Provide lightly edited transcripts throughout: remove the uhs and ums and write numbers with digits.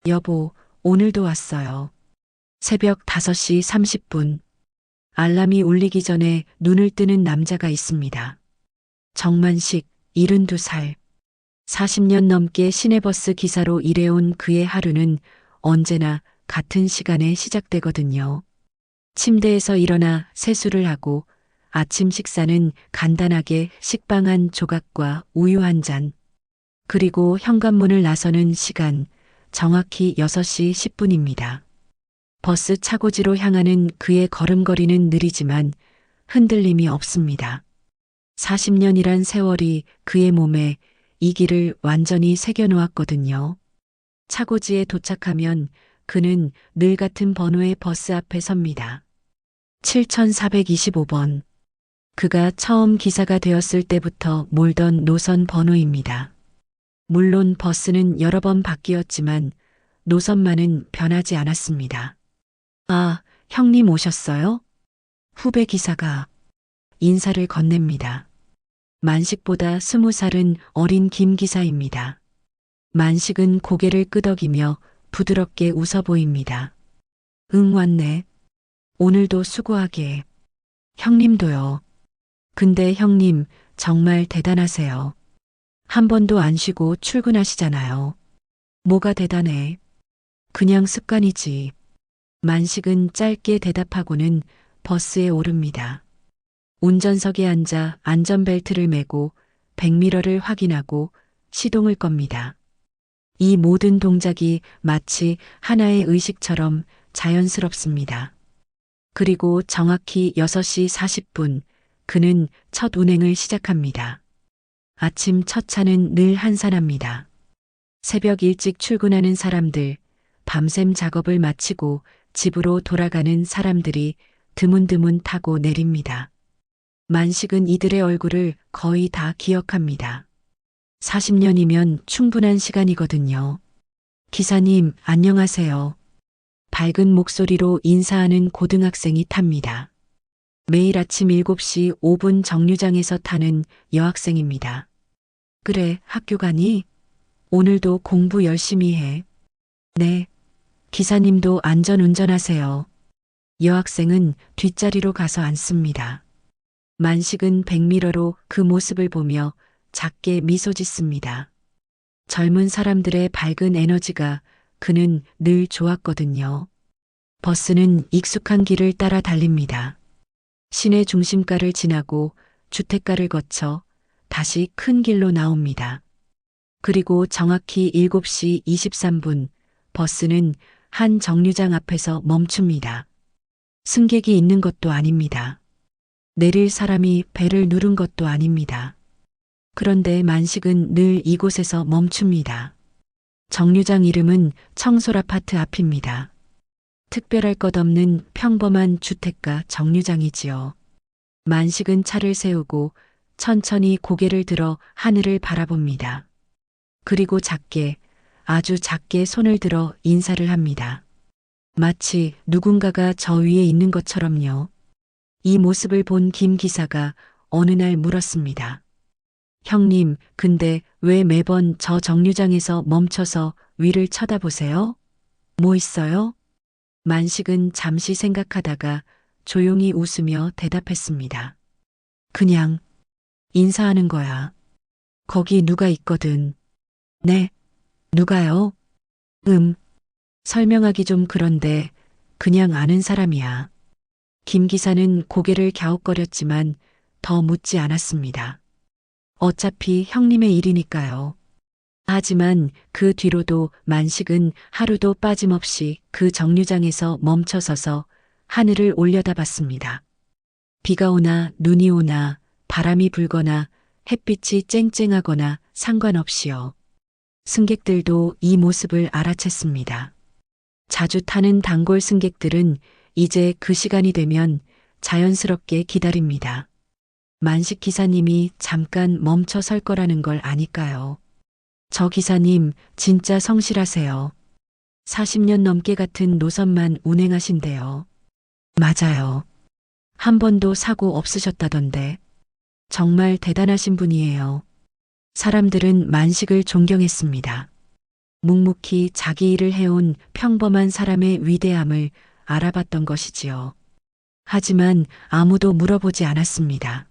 여보, 오늘도 왔어요. 새벽 5시 30분. 알람이 울리기 전에 눈을 뜨는 남자가 있습니다. 정만식, 72살. 40년 넘게 시내버스 기사로 일해온 그의 하루는 언제나 같은 시간에 시작되거든요. 침대에서 일어나 세수를 하고 아침 식사는 간단하게 식빵 한 조각과 우유 한 잔. 그리고 현관문을 나서는 시간, 정확히 6시 10분입니다. 버스 차고지로 향하는 그의 걸음걸이는 느리지만 흔들림이 없습니다. 40년이란 세월이 그의 몸에 이 길을 완전히 새겨놓았거든요. 차고지에 도착하면 그는 늘 같은 번호의 버스 앞에 섭니다. 7425번. 그가 처음 기사가 되었을 때부터 몰던 노선 번호입니다. 물론 버스는 여러 번 바뀌었지만 노선만은 변하지 않았습니다. 아, 형님 오셨어요? 후배 기사가 인사를 건넵니다. 만식보다 20살은 어린 김 기사입니다. 만식은 고개를 끄덕이며 부드럽게 웃어 보입니다. 응, 왔네. 오늘도 수고하게. 형님도요. 근데 형님 정말 대단하세요. 한 번도 안 쉬고 출근하시잖아요. 뭐가 대단해? 그냥 습관이지. 만식은 짧게 대답하고는 버스에 오릅니다. 운전석에 앉아 안전벨트를 매고 백미러를 확인하고 시동을 겁니다. 이 모든 동작이 마치 하나의 의식처럼 자연스럽습니다. 그리고 정확히 6시 40분, 그는 첫 운행을 시작합니다. 아침 첫 차는 늘 한산합니다. 새벽 일찍 출근하는 사람들, 밤샘 작업을 마치고 집으로 돌아가는 사람들이 드문드문 타고 내립니다. 만식은 이들의 얼굴을 거의 다 기억합니다. 40년이면 충분한 시간이거든요. 기사님, 안녕하세요. 밝은 목소리로 인사하는 고등학생이 탑니다. 매일 아침 7시 5분 정류장에서 타는 여학생입니다. 그래, 학교 가니? 오늘도 공부 열심히 해. 네. 기사님도 안전 운전하세요. 여학생은 뒷자리로 가서 앉습니다. 만식은 백미러로 그 모습을 보며 작게 미소 짓습니다. 젊은 사람들의 밝은 에너지가 그는 늘 좋았거든요. 버스는 익숙한 길을 따라 달립니다. 시내 중심가를 지나고 주택가를 거쳐 다시 큰 길로 나옵니다. 그리고 정확히 7시 23분 버스는 한 정류장 앞에서 멈춥니다. 승객이 있는 것도 아닙니다. 내릴 사람이 배를 누른 것도 아닙니다. 그런데 만식은 늘 이곳에서 멈춥니다. 정류장 이름은 청솔아파트 앞입니다. 특별할 것 없는 평범한 주택가 정류장이지요. 만식은 차를 세우고 천천히 고개를 들어 하늘을 바라봅니다. 그리고 작게, 아주 작게 손을 들어 인사를 합니다. 마치 누군가가 저 위에 있는 것처럼요. 이 모습을 본 김 기사가 어느 날 물었습니다. 형님, 근데 왜 매번 저 정류장에서 멈춰서 위를 쳐다보세요? 뭐 있어요? 만식은 잠시 생각하다가 조용히 웃으며 대답했습니다. 그냥 인사하는 거야. 거기 누가 있거든. 네, 누가요? 설명하기 좀 그런데 그냥 아는 사람이야. 김 기사는 고개를 갸웃거렸지만 더 묻지 않았습니다. 어차피 형님의 일이니까요. 하지만 그 뒤로도 만식은 하루도 빠짐없이 그 정류장에서 멈춰서서 하늘을 올려다봤습니다. 비가 오나 눈이 오나 바람이 불거나 햇빛이 쨍쨍하거나 상관없이요. 승객들도 이 모습을 알아챘습니다. 자주 타는 단골 승객들은 이제 그 시간이 되면 자연스럽게 기다립니다. 만식 기사님이 잠깐 멈춰 설 거라는 걸 아니까요. 저 기사님 진짜 성실하세요. 40년 넘게 같은 노선만 운행하신대요. 맞아요. 한 번도 사고 없으셨다던데. 정말 대단하신 분이에요. 사람들은 만식을 존경했습니다. 묵묵히 자기 일을 해온 평범한 사람의 위대함을 알아봤던 것이지요. 하지만 아무도 물어보지 않았습니다.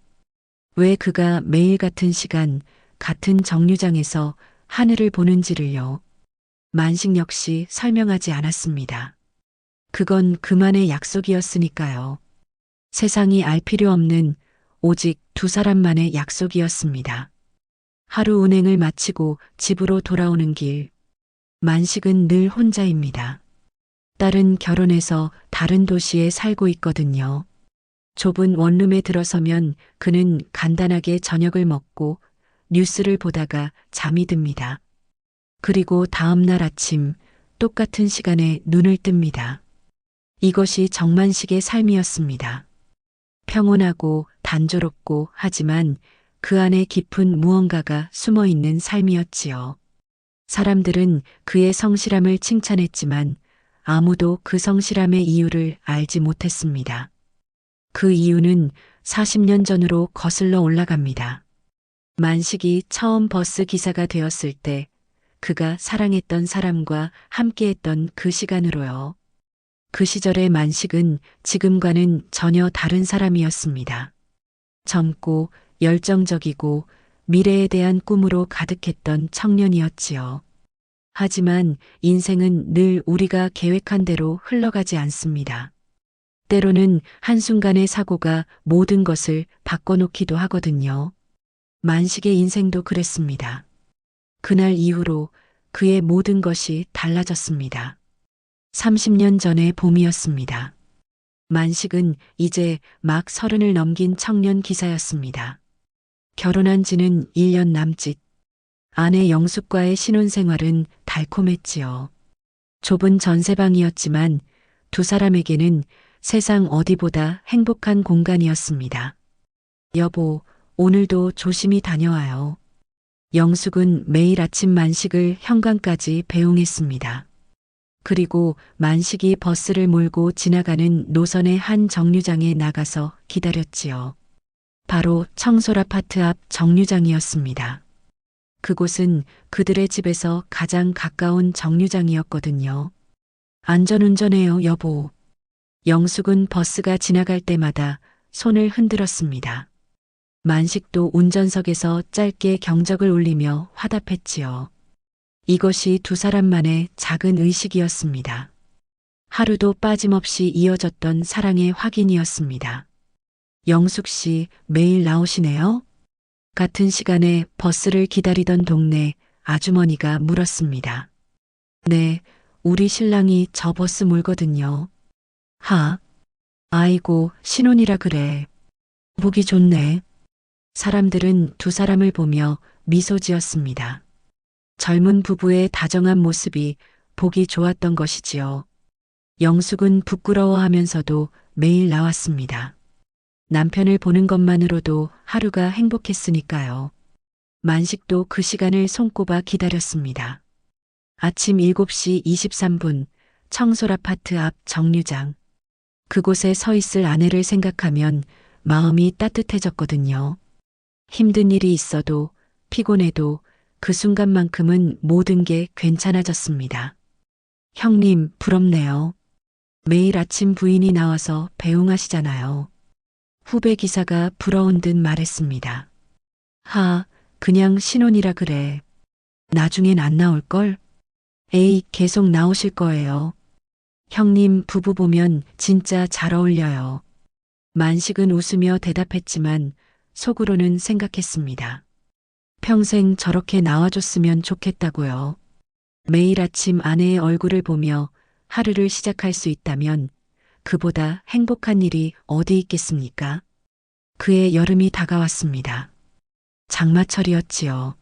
왜 그가 매일 같은 시간, 같은 정류장에서 하늘을 보는지를요. 만식 역시 설명하지 않았습니다. 그건 그만의 약속이었으니까요. 세상이 알 필요 없는 오직 두 사람만의 약속이었습니다. 하루 운행을 마치고 집으로 돌아오는 길, 만식은 늘 혼자입니다. 딸은 결혼해서 다른 도시에 살고 있거든요. 좁은 원룸에 들어서면 그는 간단하게 저녁을 먹고 뉴스를 보다가 잠이 듭니다. 그리고 다음 날 아침 똑같은 시간에 눈을 뜹니다. 이것이 정만식의 삶이었습니다. 평온하고 단조롭고 하지만 그 안에 깊은 무언가가 숨어 있는 삶이었지요. 사람들은 그의 성실함을 칭찬했지만 아무도 그 성실함의 이유를 알지 못했습니다. 그 이유는 40년 전으로 거슬러 올라갑니다. 만식이 처음 버스 기사가 되었을 때 그가 사랑했던 사람과 함께했던 그 시간으로요. 그 시절의 만식은 지금과는 전혀 다른 사람이었습니다. 젊고 열정적이고 미래에 대한 꿈으로 가득했던 청년이었지요. 하지만 인생은 늘 우리가 계획한 대로 흘러가지 않습니다. 때로는 한순간의 사고가 모든 것을 바꿔놓기도 하거든요. 만식의 인생도 그랬습니다. 그날 이후로 그의 모든 것이 달라졌습니다. 30년 전의 봄이었습니다. 만식은 이제 막 30을 넘긴 청년 기사였습니다. 결혼한 지는 1년 남짓. 아내 영숙과의 신혼생활은 달콤했지요. 좁은 전세방이었지만 두 사람에게는 세상 어디보다 행복한 공간이었습니다. 여보, 오늘도 조심히 다녀와요. 영숙은 매일 아침 만식을 현관까지 배웅했습니다. 그리고 만식이 버스를 몰고 지나가는 노선의 한 정류장에 나가서 기다렸지요. 바로 청솔아파트 앞 정류장이었습니다. 그곳은 그들의 집에서 가장 가까운 정류장이었거든요. 안전운전해요, 여보. 영숙은 버스가 지나갈 때마다 손을 흔들었습니다. 만식도 운전석에서 짧게 경적을 울리며 화답했지요. 이것이 두 사람만의 작은 의식이었습니다. 하루도 빠짐없이 이어졌던 사랑의 확인이었습니다. 영숙 씨 매일 나오시네요? 같은 시간에 버스를 기다리던 동네 아주머니가 물었습니다. 네, 우리 신랑이 저 버스 몰거든요. 아이고, 신혼이라 그래. 보기 좋네. 사람들은 두 사람을 보며 미소 지었습니다. 젊은 부부의 다정한 모습이 보기 좋았던 것이지요. 영숙은 부끄러워하면서도 매일 나왔습니다. 남편을 보는 것만으로도 하루가 행복했으니까요. 만식도 그 시간을 손꼽아 기다렸습니다. 아침 7시 23분 청솔아파트 앞 정류장. 그곳에 서 있을 아내를 생각하면 마음이 따뜻해졌거든요. 힘든 일이 있어도 피곤해도 그 순간만큼은 모든 게 괜찮아졌습니다. 형님, 부럽네요. 매일 아침 부인이 나와서 배웅하시잖아요. 후배 기사가 부러운 듯 말했습니다. 그냥 신혼이라 그래. 나중엔 안 나올걸? 에이, 계속 나오실 거예요. 형님 부부 보면 진짜 잘 어울려요. 만식은 웃으며 대답했지만 속으로는 생각했습니다. 평생 저렇게 나와줬으면 좋겠다고요. 매일 아침 아내의 얼굴을 보며 하루를 시작할 수 있다면 그보다 행복한 일이 어디 있겠습니까? 그의 여름이 다가왔습니다. 장마철이었지요.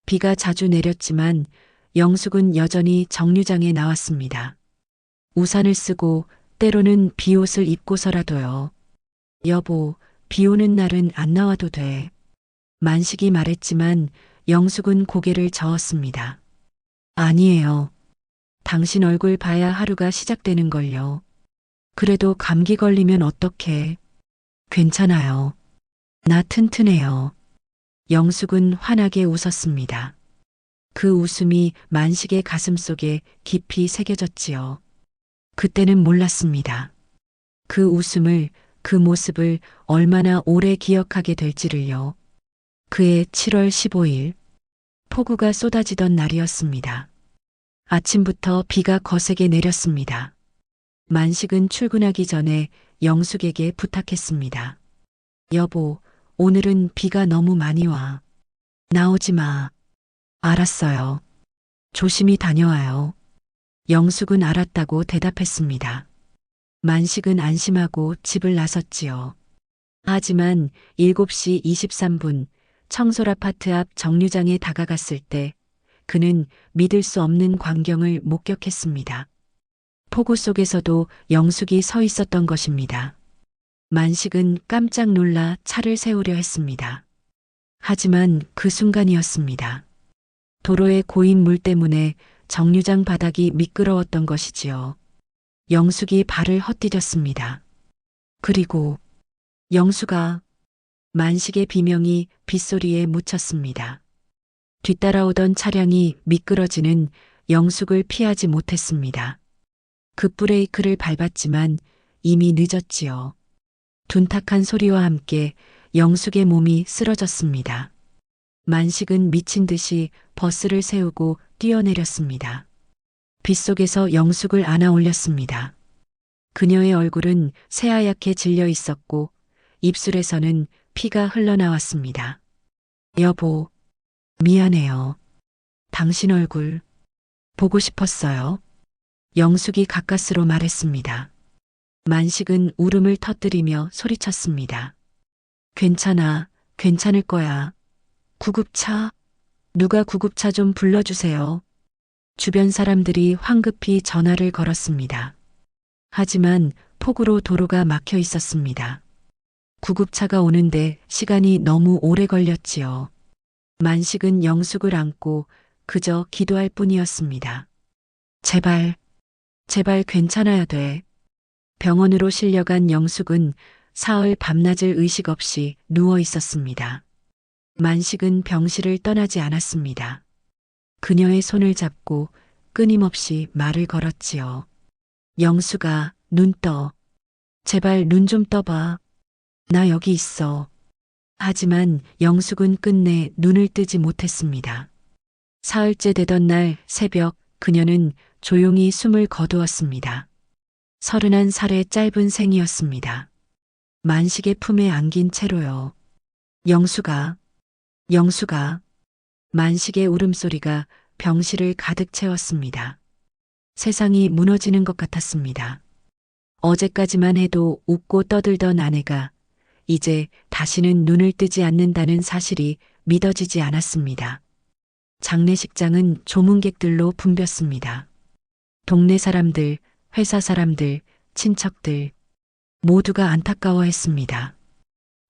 비가 자주 내렸지만 영숙은 여전히 정류장에 나왔습니다. 우산을 쓰고 때로는 비옷을 입고서라도요. 여보, 비 오는 날은 안 나와도 돼. 만식이 말했지만 영숙은 고개를 저었습니다. 아니에요. 당신 얼굴 봐야 하루가 시작되는 걸요. 그래도 감기 걸리면 어떡해. 괜찮아요. 나 튼튼해요. 영숙은 환하게 웃었습니다. 그 웃음이 만식의 가슴속에 깊이 새겨졌지요. 그때는 몰랐습니다. 그 웃음을, 그 모습을 얼마나 오래 기억하게 될지를요. 그해 7월 15일, 폭우가 쏟아지던 날이었습니다. 아침부터 비가 거세게 내렸습니다. 만식은 출근하기 전에 영숙에게 부탁했습니다. 여보, 오늘은 비가 너무 많이 와. 나오지 마. 알았어요. 조심히 다녀와요. 영숙은 알았다고 대답했습니다. 만식은 안심하고 집을 나섰지요. 하지만 7시 23분 청솔 아파트 앞 정류장에 다가갔을 때 그는 믿을 수 없는 광경을 목격했습니다. 폭우 속에서도 영숙이 서 있었던 것입니다. 만식은 깜짝 놀라 차를 세우려 했습니다. 하지만 그 순간이었습니다. 도로의 고인 물 때문에 정류장 바닥이 미끄러웠던 것이지요. 영숙이 발을 헛디뎠습니다. 그리고 영숙아, 만식의 비명이 빗소리에 묻혔습니다. 뒤따라오던 차량이 미끄러지는 영숙을 피하지 못했습니다. 급브레이크를 밟았지만 이미 늦었지요. 둔탁한 소리와 함께 영숙의 몸이 쓰러졌습니다. 만식은 미친 듯이 버스를 세우고 뛰어내렸습니다. 빗속에서 영숙을 안아 올렸습니다. 그녀의 얼굴은 새하얗게 질려 있었고 입술에서는 피가 흘러나왔습니다. 여보, 미안해요. 당신 얼굴 보고 싶었어요. 영숙이 가까스로 말했습니다. 만식은 울음을 터뜨리며 소리쳤습니다. 괜찮아, 괜찮을 거야. 구급차, 누가 구급차 좀 불러주세요. 주변 사람들이 황급히 전화를 걸었습니다. 하지만 폭우로 도로가 막혀 있었습니다. 구급차가 오는데 시간이 너무 오래 걸렸지요. 만식은 영숙을 안고 그저 기도할 뿐이었습니다. 제발, 제발 괜찮아야 돼. 병원으로 실려간 영숙은 사흘 밤낮을 의식 없이 누워 있었습니다. 만식은 병실을 떠나지 않았습니다. 그녀의 손을 잡고 끊임없이 말을 걸었지요. 영숙아, 눈 떠. 제발 눈 좀 떠봐. 나 여기 있어. 하지만 영숙은 끝내 눈을 뜨지 못했습니다. 사흘째 되던 날 새벽 그녀는 조용히 숨을 거두었습니다. 31살의 짧은 생이었습니다. 만식의 품에 안긴 채로요. 영숙아, 영숙아. 만식의 울음소리가 병실을 가득 채웠습니다. 세상이 무너지는 것 같았습니다. 어제까지만 해도 웃고 떠들던 아내가 이제 다시는 눈을 뜨지 않는다는 사실이 믿어지지 않았습니다. 장례식장은 조문객들로 붐볐습니다. 동네 사람들, 회사 사람들, 친척들 모두가 안타까워했습니다.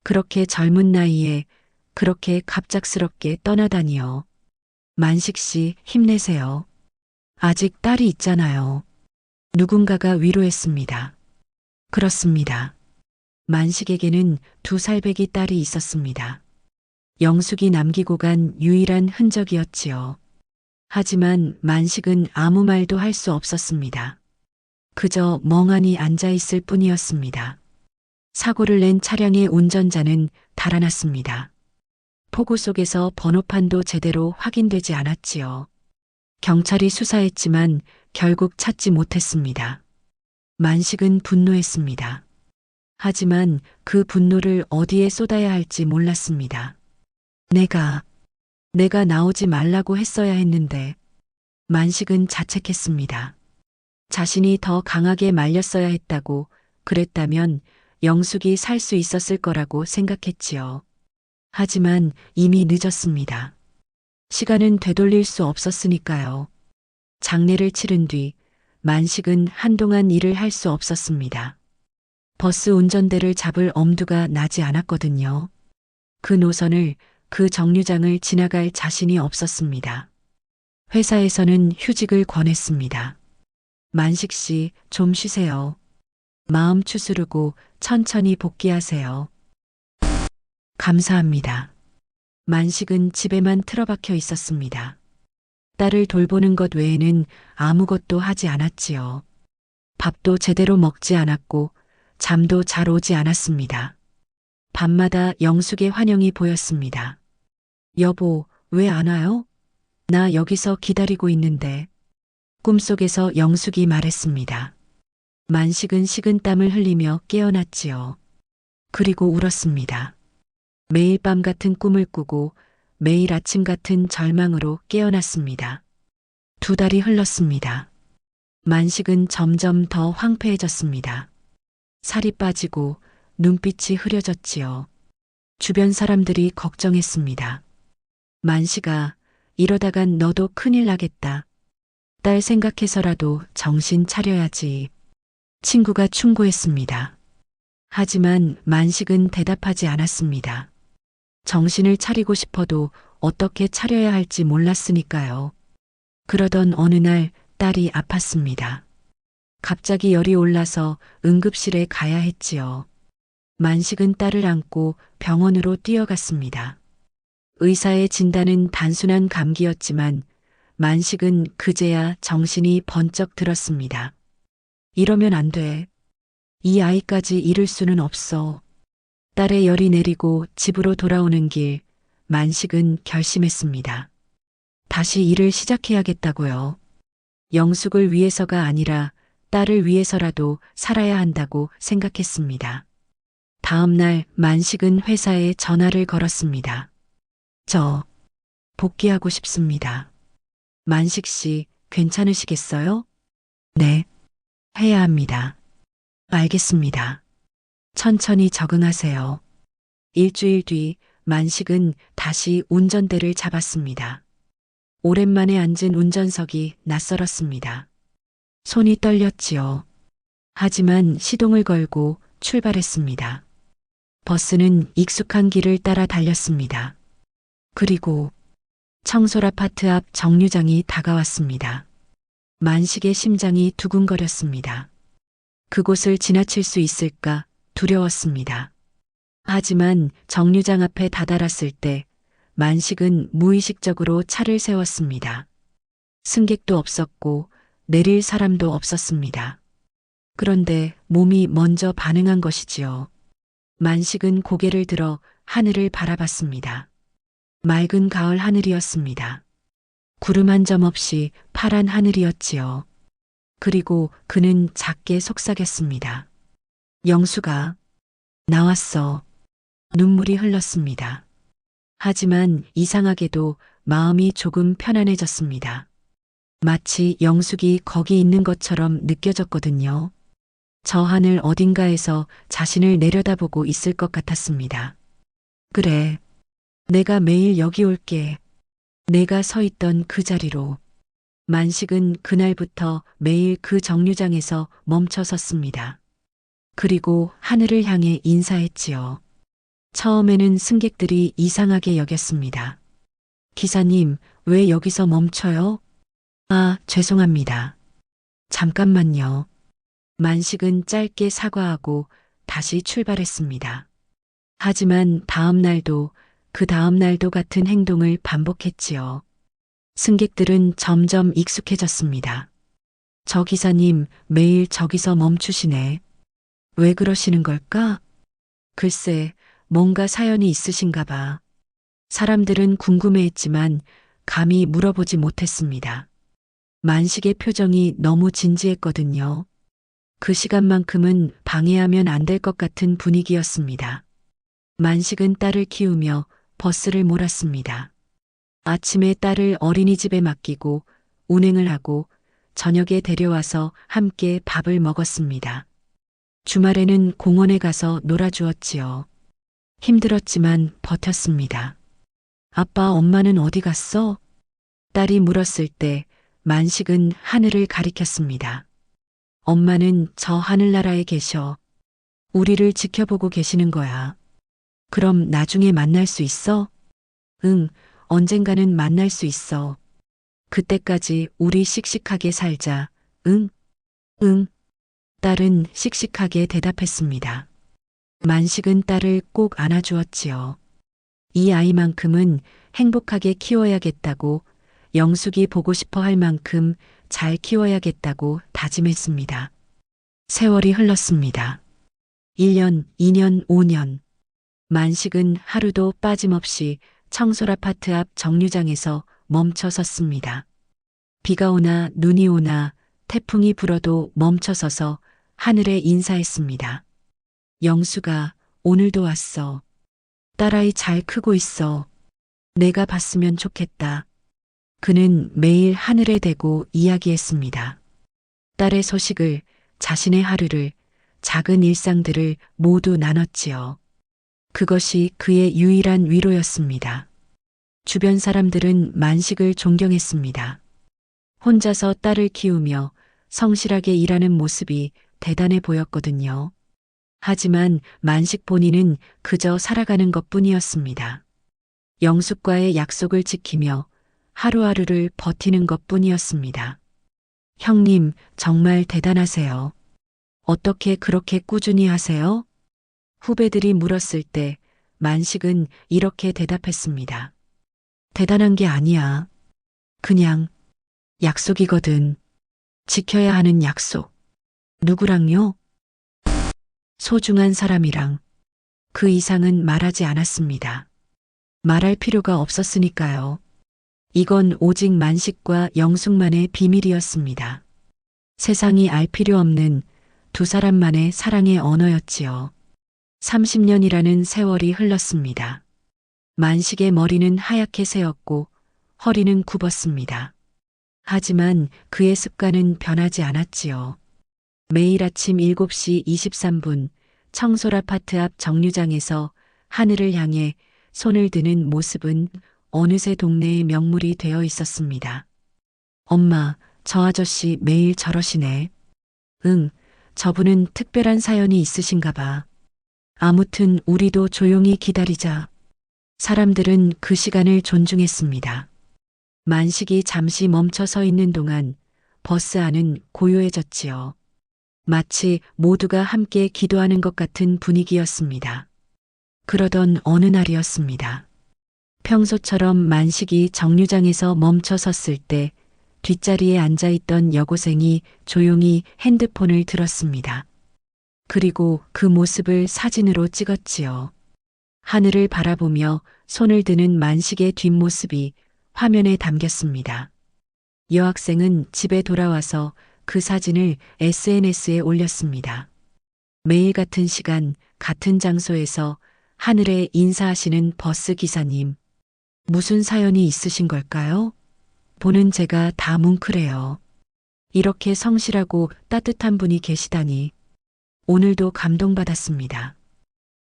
그렇게 젊은 나이에 그렇게 갑작스럽게 떠나다니요. 만식 씨 힘내세요. 아직 딸이 있잖아요. 누군가가 위로했습니다. 그렇습니다. 만식에게는 2살배기 딸이 있었습니다. 영숙이 남기고 간 유일한 흔적이었지요. 하지만 만식은 아무 말도 할 수 없었습니다. 그저 멍하니 앉아 있을 뿐이었습니다. 사고를 낸 차량의 운전자는 달아났습니다. 폭우 속에서 번호판도 제대로 확인되지 않았지요. 경찰이 수사했지만 결국 찾지 못했습니다. 만식은 분노했습니다. 하지만 그 분노를 어디에 쏟아야 할지 몰랐습니다. 내가 나오지 말라고 했어야 했는데. 만식은 자책했습니다. 자신이 더 강하게 말렸어야 했다고, 그랬다면 영숙이 살 수 있었을 거라고 생각했지요. 하지만 이미 늦었습니다. 시간은 되돌릴 수 없었으니까요. 장례를 치른 뒤 만식은 한동안 일을 할 수 없었습니다. 버스 운전대를 잡을 엄두가 나지 않았거든요. 그 노선을, 그 정류장을 지나갈 자신이 없었습니다. 회사에서는 휴직을 권했습니다. 만식 씨, 좀 쉬세요. 마음 추스르고 천천히 복귀하세요. 감사합니다. 만식은 집에만 틀어박혀 있었습니다. 딸을 돌보는 것 외에는 아무것도 하지 않았지요. 밥도 제대로 먹지 않았고 잠도 잘 오지 않았습니다. 밤마다 영숙의 환영이 보였습니다. 여보, 왜 안 와요? 나 여기서 기다리고 있는데. 꿈속에서 영숙이 말했습니다. 만식은 식은땀을 흘리며 깨어났지요. 그리고 울었습니다. 매일 밤 같은 꿈을 꾸고 매일 아침 같은 절망으로 깨어났습니다. 2달이 흘렀습니다. 만식은 점점 더 황폐해졌습니다. 살이 빠지고 눈빛이 흐려졌지요. 주변 사람들이 걱정했습니다. 만식아, 이러다간 너도 큰일 나겠다. 딸 생각해서라도 정신 차려야지. 친구가 충고했습니다. 하지만 만식은 대답하지 않았습니다. 정신을 차리고 싶어도 어떻게 차려야 할지 몰랐으니까요. 그러던 어느 날 딸이 아팠습니다. 갑자기 열이 올라서 응급실에 가야 했지요. 만식은 딸을 안고 병원으로 뛰어갔습니다. 의사의 진단은 단순한 감기였지만 만식은 그제야 정신이 번쩍 들었습니다. 이러면 안 돼. 이 아이까지 잃을 수는 없어. 딸의 열이 내리고 집으로 돌아오는 길, 만식은 결심했습니다. 다시 일을 시작해야겠다고요. 영숙을 위해서가 아니라 딸을 위해서라도 살아야 한다고 생각했습니다. 다음 날 만식은 회사에 전화를 걸었습니다. 저 복귀하고 싶습니다. 만식 씨, 괜찮으시겠어요? 네, 해야 합니다. 알겠습니다. 천천히 적응하세요. 일주일 뒤 만식은 다시 운전대를 잡았습니다. 오랜만에 앉은 운전석이 낯설었습니다. 손이 떨렸지요. 하지만 시동을 걸고 출발했습니다. 버스는 익숙한 길을 따라 달렸습니다. 그리고 청솔 아파트 앞 정류장이 다가왔습니다. 만식의 심장이 두근거렸습니다. 그곳을 지나칠 수 있을까 두려웠습니다. 하지만 정류장 앞에 다다랐을 때 만식은 무의식적으로 차를 세웠습니다. 승객도 없었고 내릴 사람도 없었습니다. 그런데 몸이 먼저 반응한 것이지요. 만식은 고개를 들어 하늘을 바라봤습니다. 맑은 가을 하늘이었습니다. 구름 한 점 없이 파란 하늘이었지요. 그리고 그는 작게 속삭였습니다. 영수가 나왔어. 눈물이 흘렀습니다. 하지만 이상하게도 마음이 조금 편안해졌습니다. 마치 영숙이 거기 있는 것처럼 느껴졌거든요. 저 하늘 어딘가에서 자신을 내려다보고 있을 것 같았습니다. 그래. 내가 매일 여기 올게. 내가 서 있던 그 자리로. 만식은 그날부터 매일 그 정류장에서 멈춰 섰습니다. 그리고 하늘을 향해 인사했지요. 처음에는 승객들이 이상하게 여겼습니다. 기사님, 왜 여기서 멈춰요? 아, 죄송합니다. 잠깐만요. 만식은 짧게 사과하고 다시 출발했습니다. 하지만 다음 날도 그 다음 날도 같은 행동을 반복했지요. 승객들은 점점 익숙해졌습니다. 저 기사님 매일 저기서 멈추시네. 왜 그러시는 걸까? 글쎄, 뭔가 사연이 있으신가 봐. 사람들은 궁금해했지만 감히 물어보지 못했습니다. 만식의 표정이 너무 진지했거든요. 그 시간만큼은 방해하면 안 될 것 같은 분위기였습니다. 만식은 딸을 키우며 버스를 몰았습니다. 아침에 딸을 어린이집에 맡기고 운행을 하고 저녁에 데려와서 함께 밥을 먹었습니다. 주말에는 공원에 가서 놀아주었지요. 힘들었지만 버텼습니다. 아빠, 엄마는 어디 갔어? 딸이 물었을 때 만식은 하늘을 가리켰습니다. 엄마는 저 하늘나라에 계셔. 우리를 지켜보고 계시는 거야. 그럼 나중에 만날 수 있어? 응, 언젠가는 만날 수 있어. 그때까지 우리 씩씩하게 살자. 응? 응. 딸은 씩씩하게 대답했습니다. 만식은 딸을 꼭 안아주었지요. 이 아이만큼은 행복하게 키워야겠다고 영숙이 보고 싶어 할 만큼 잘 키워야겠다고 다짐했습니다. 세월이 흘렀습니다. 1년, 2년, 5년. 만식은 하루도 빠짐없이 청솔 아파트 앞 정류장에서 멈춰 섰습니다. 비가 오나 눈이 오나 태풍이 불어도 멈춰 서서 하늘에 인사했습니다. 영수가 오늘도 왔어. 딸아이 잘 크고 있어. 내가 봤으면 좋겠다. 그는 매일 하늘에 대고 이야기했습니다. 딸의 소식을, 자신의 하루를, 작은 일상들을 모두 나눴지요. 그것이 그의 유일한 위로였습니다. 주변 사람들은 만식을 존경했습니다. 혼자서 딸을 키우며 성실하게 일하는 모습이 대단해 보였거든요. 하지만 만식 본인은 그저 살아가는 것뿐이었습니다. 영숙과의 약속을 지키며 하루하루를 버티는 것뿐이었습니다. 형님, 정말 대단하세요. 어떻게 그렇게 꾸준히 하세요? 후배들이 물었을 때 만식은 이렇게 대답했습니다. 대단한 게 아니야. 그냥 약속이거든. 지켜야 하는 약속. 누구랑요? 소중한 사람이랑. 그 이상은 말하지 않았습니다. 말할 필요가 없었으니까요. 이건 오직 만식과 영숙만의 비밀이었습니다. 세상이 알 필요 없는 두 사람만의 사랑의 언어였지요. 30년이라는 세월이 흘렀습니다. 만식의 머리는 하얗게 새었고 허리는 굽었습니다. 하지만 그의 습관은 변하지 않았지요. 매일 아침 7시 23분 청솔 아파트 앞 정류장에서 하늘을 향해 손을 드는 모습은 어느새 동네의 명물이 되어 있었습니다. 엄마, 저 아저씨 매일 저러시네. 응, 저분은 특별한 사연이 있으신가 봐. 아무튼 우리도 조용히 기다리자. 사람들은 그 시간을 존중했습니다. 만식이 잠시 멈춰 서 있는 동안 버스 안은 고요해졌지요. 마치 모두가 함께 기도하는 것 같은 분위기였습니다. 그러던 어느 날이었습니다. 평소처럼 만식이 정류장에서 멈춰 섰을 때 뒷자리에 앉아있던 여고생이 조용히 핸드폰을 들었습니다. 그리고 그 모습을 사진으로 찍었지요. 하늘을 바라보며 손을 드는 만식의 뒷모습이 화면에 담겼습니다. 여학생은 집에 돌아와서 그 사진을 SNS에 올렸습니다. 매일 같은 시간, 같은 장소에서 하늘에 인사하시는 버스 기사님. 무슨 사연이 있으신 걸까요? 보는 제가 다 뭉클해요. 이렇게 성실하고 따뜻한 분이 계시다니. 오늘도 감동받았습니다.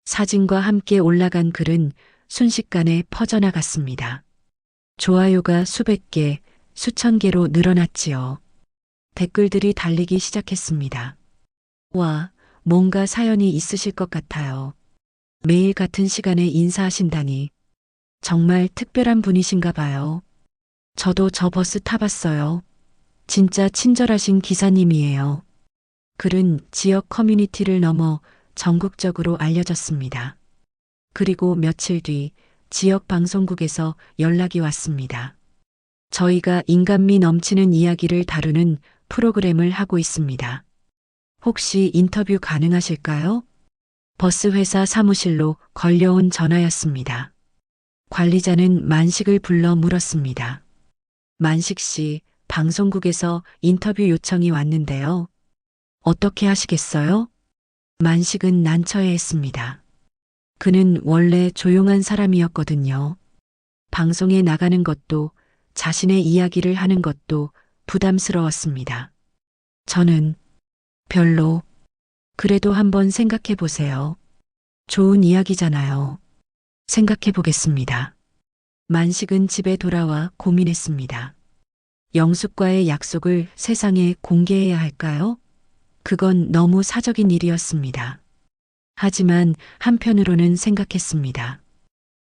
사진과 함께 올라간 글은 순식간에 퍼져나갔습니다. 좋아요가 수백 개, 수천 개로 늘어났지요. 댓글들이 달리기 시작했습니다. 와, 뭔가 사연이 있으실 것 같아요. 매일 같은 시간에 인사하신다니. 정말 특별한 분이신가 봐요. 저도 저 버스 타봤어요. 진짜 친절하신 기사님이에요. 글은 지역 커뮤니티를 넘어 전국적으로 알려졌습니다. 그리고 며칠 뒤 지역 방송국에서 연락이 왔습니다. 저희가 인간미 넘치는 이야기를 다루는 프로그램을 하고 있습니다. 혹시 인터뷰 가능하실까요? 버스 회사 사무실로 걸려온 전화였습니다. 관리자는 만식을 불러 물었습니다. 만식 씨, 방송국에서 인터뷰 요청이 왔는데요. 어떻게 하시겠어요? 만식은 난처해했습니다. 그는 원래 조용한 사람이었거든요. 방송에 나가는 것도 자신의 이야기를 하는 것도 부담스러웠습니다. 저는 별로. 그래도 한번 생각해 보세요. 좋은 이야기잖아요. 생각해 보겠습니다. 만식은 집에 돌아와 고민했습니다. 영숙과의 약속을 세상에 공개해야 할까요? 그건 너무 사적인 일이었습니다. 하지만 한편으로는 생각했습니다.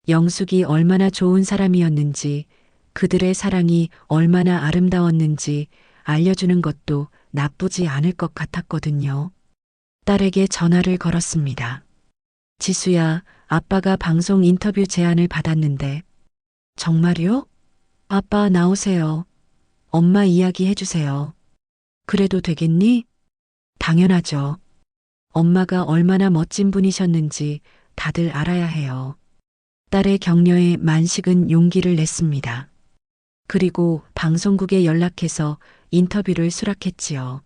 영숙이 얼마나 좋은 사람이었는지, 그들의 사랑이 얼마나 아름다웠는지 알려주는 것도 나쁘지 않을 것 같았거든요. 딸에게 전화를 걸었습니다. 지수야, 아빠가 방송 인터뷰 제안을 받았는데. 정말요? 아빠 나오세요. 엄마 이야기 해주세요. 그래도 되겠니? 당연하죠. 엄마가 얼마나 멋진 분이셨는지 다들 알아야 해요. 딸의 격려에 만식은 용기를 냈습니다. 그리고 방송국에 연락해서 인터뷰를 수락했지요.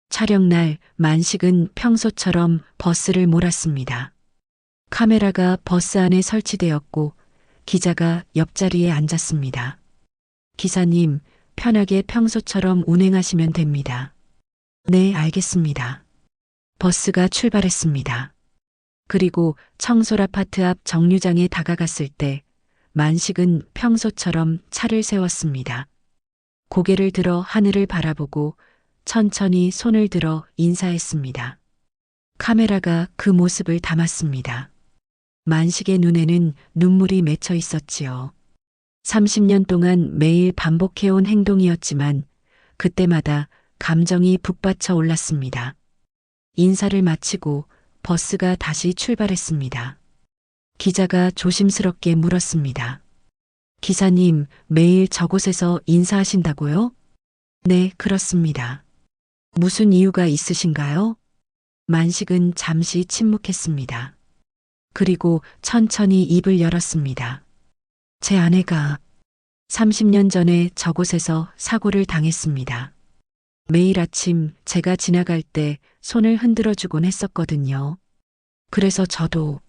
촬영날 만식은 평소처럼 버스를 몰았습니다. 카메라가 버스 안에 설치되었고 기자가 옆자리에 앉았습니다. 기사님, 편하게 평소처럼 운행하시면 됩니다. 네, 알겠습니다. 버스가 출발했습니다. 그리고 청솔 아파트 앞 정류장에 다가갔을 때 만식은 평소처럼 차를 세웠습니다. 고개를 들어 하늘을 바라보고 천천히 손을 들어 인사했습니다. 카메라가 그 모습을 담았습니다. 만식의 눈에는 눈물이 맺혀 있었지요. 30년 동안 매일 반복해온 행동이었지만 그때마다 감정이 북받쳐 올랐습니다. 인사를 마치고 버스가 다시 출발했습니다. 기자가 조심스럽게 물었습니다. 기사님, 매일 저곳에서 인사하신다고요? 네, 그렇습니다. 무슨 이유가 있으신가요? 만식은 잠시 침묵했습니다. 그리고 천천히 입을 열었습니다. 제 아내가 30년 전에 저곳에서 사고를 당했습니다. 매일 아침 제가 지나갈 때 손을 흔들어 주곤 했었거든요. 그래서 저도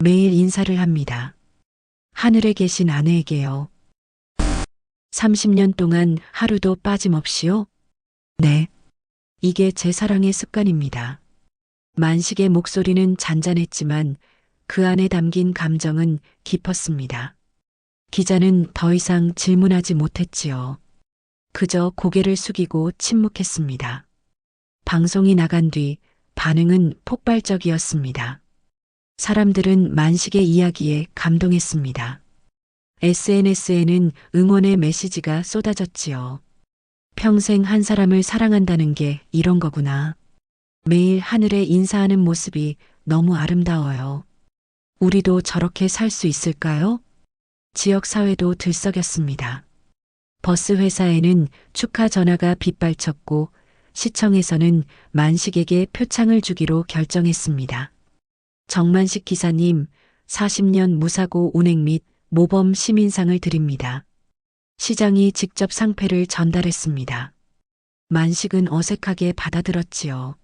매일 인사를 합니다. 하늘에 계신 아내에게요. 30년 동안 하루도 빠짐없이요? 네. 이게 제 사랑의 습관입니다. 만식의 목소리는 잔잔했지만 그 안에 담긴 감정은 깊었습니다. 기자는 더 이상 질문하지 못했지요. 그저 고개를 숙이고 침묵했습니다. 방송이 나간 뒤 반응은 폭발적이었습니다. 사람들은 만식의 이야기에 감동했습니다. SNS에는 응원의 메시지가 쏟아졌지요. 평생 한 사람을 사랑한다는 게 이런 거구나. 매일 하늘에 인사하는 모습이 너무 아름다워요. 우리도 저렇게 살 수 있을까요? 지역 사회도 들썩였습니다. 버스 회사에는 축하 전화가 빗발쳤고 시청에서는 만식에게 표창을 주기로 결정했습니다. 정만식 기사님 40년 무사고 운행 및 모범 시민상을 드립니다. 시장이 직접 상패를 전달했습니다. 만식은 어색하게 받아들었지요.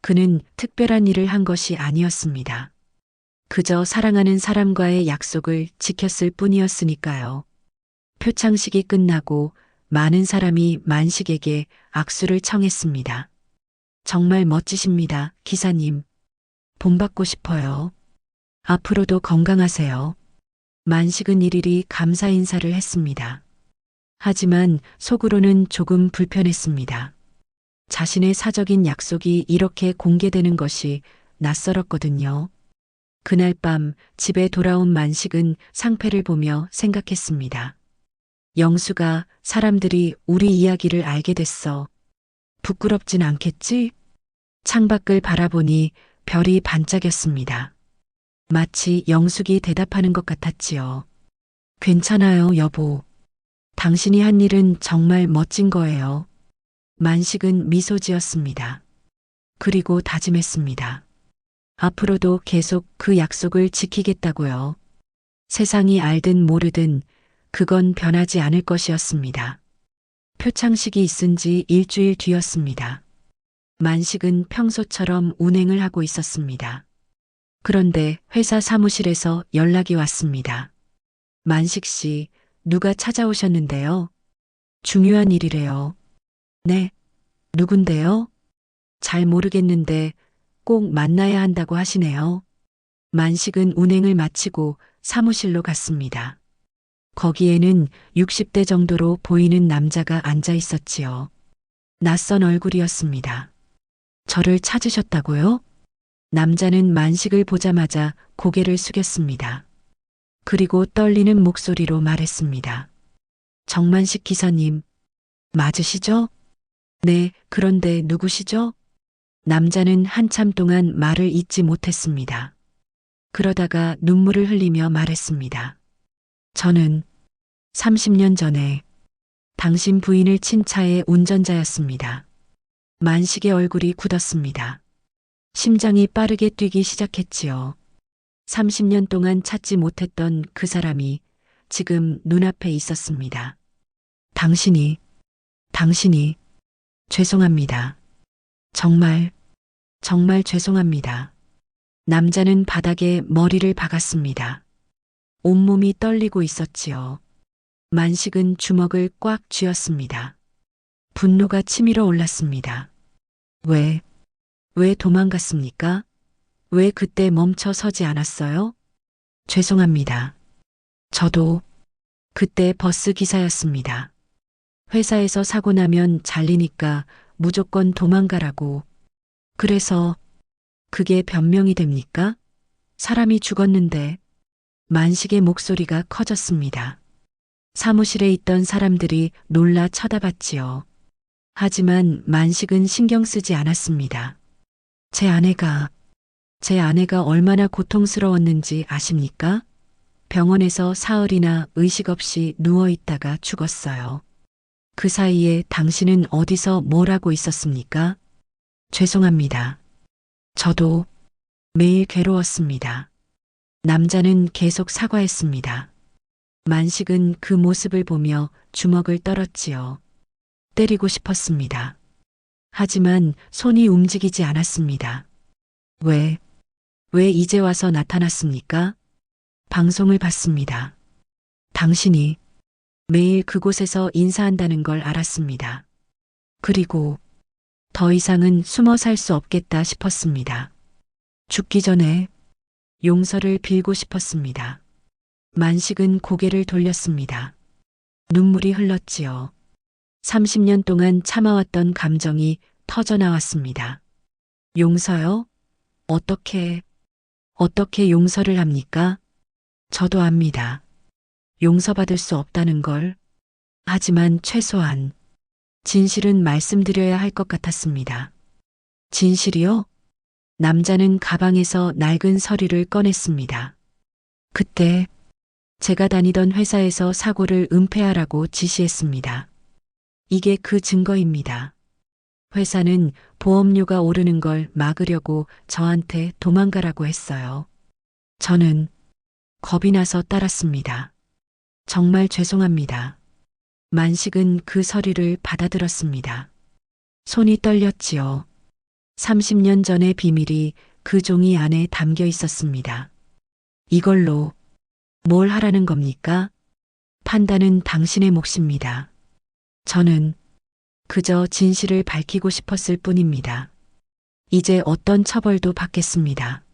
그는 특별한 일을 한 것이 아니었습니다. 그저 사랑하는 사람과의 약속을 지켰을 뿐이었으니까요. 표창식이 끝나고 많은 사람이 만식에게 악수를 청했습니다. 정말 멋지십니다, 기사님. 본받고 싶어요. 앞으로도 건강하세요. 만식은 일일이 감사 인사를 했습니다. 하지만 속으로는 조금 불편했습니다. 자신의 사적인 약속이 이렇게 공개되는 것이 낯설었거든요. 그날 밤 집에 돌아온 만식은 상패를 보며 생각했습니다. 영수가 사람들이 우리 이야기를 알게 됐어. 부끄럽진 않겠지? 창밖을 바라보니 별이 반짝였습니다. 마치 영숙이 대답하는 것 같았지요. 괜찮아요, 여보. 당신이 한 일은 정말 멋진 거예요. 만식은 미소 지었습니다. 그리고 다짐했습니다. 앞으로도 계속 그 약속을 지키겠다고요. 세상이 알든 모르든 그건 변하지 않을 것이었습니다. 표창식이 있은 지 일주일 뒤였습니다. 만식은 평소처럼 운행을 하고 있었습니다. 그런데 회사 사무실에서 연락이 왔습니다. 만식 씨, 누가 찾아오셨는데요? 중요한 일이래요. 네, 누군데요? 잘 모르겠는데 꼭 만나야 한다고 하시네요. 만식은 운행을 마치고 사무실로 갔습니다. 거기에는 60대 정도로 보이는 남자가 앉아 있었지요. 낯선 얼굴이었습니다. 저를 찾으셨다고요? 남자는 만식을 보자마자 고개를 숙였습니다. 그리고 떨리는 목소리로 말했습니다. 정만식 기사님, 맞으시죠? 네, 그런데 누구시죠? 남자는 한참 동안 말을 잇지 못했습니다. 그러다가 눈물을 흘리며 말했습니다. 저는 30년 전에 당신 부인을 친 차의 운전자였습니다. 만식의 얼굴이 굳었습니다. 심장이 빠르게 뛰기 시작했지요. 30년 동안 찾지 못했던 그 사람이 지금 눈앞에 있었습니다. 당신이, 죄송합니다. 정말 죄송합니다. 남자는 바닥에 머리를 박았습니다. 온몸이 떨리고 있었지요. 만식은 주먹을 꽉 쥐었습니다. 분노가 치밀어 올랐습니다. 왜 도망갔습니까? 왜 그때 멈춰 서지 않았어요? 죄송합니다. 저도 그때 버스 기사였습니다. 회사에서 사고 나면 잘리니까 무조건 도망가라고. 그래서 그게 변명이 됩니까? 사람이 죽었는데. 만식의 목소리가 커졌습니다. 사무실에 있던 사람들이 놀라 쳐다봤지요. 하지만 만식은 신경 쓰지 않았습니다. 제 아내가 얼마나 고통스러웠는지 아십니까? 병원에서 사흘이나 의식 없이 누워 있다가 죽었어요. 그 사이에 당신은 어디서 뭘 하고 있었습니까? 죄송합니다. 저도 매일 괴로웠습니다. 남자는 계속 사과했습니다. 만식은 그 모습을 보며 주먹을 떨었지요. 때리고 싶었습니다. 하지만 손이 움직이지 않았습니다. 왜 이제 와서 나타났습니까? 방송을 봤습니다. 당신이 매일 그곳에서 인사한다는 걸 알았습니다. 그리고 더 이상은 숨어 살 수 없겠다 싶었습니다. 죽기 전에 용서를 빌고 싶었습니다. 만식은 고개를 돌렸습니다. 눈물이 흘렀지요. 30년 동안 참아왔던 감정이 터져나왔습니다. 용서요? 어떻게 용서를 합니까? 저도 압니다. 용서받을 수 없다는 걸. 하지만 최소한 진실은 말씀드려야 할 것 같았습니다. 진실이요? 남자는 가방에서 낡은 서류를 꺼냈습니다. 그때 제가 다니던 회사에서 사고를 은폐하라고 지시했습니다. 이게 그 증거입니다. 회사는 보험료가 오르는 걸 막으려고 저한테 도망가라고 했어요. 저는 겁이 나서 따랐습니다. 정말 죄송합니다. 만식은 그 서류를 받아들었습니다. 손이 떨렸지요. 30년 전의 비밀이 그 종이 안에 담겨 있었습니다. 이걸로 뭘 하라는 겁니까? 판단은 당신의 몫입니다. 저는 그저 진실을 밝히고 싶었을 뿐입니다. 이제 어떤 처벌도 받겠습니다.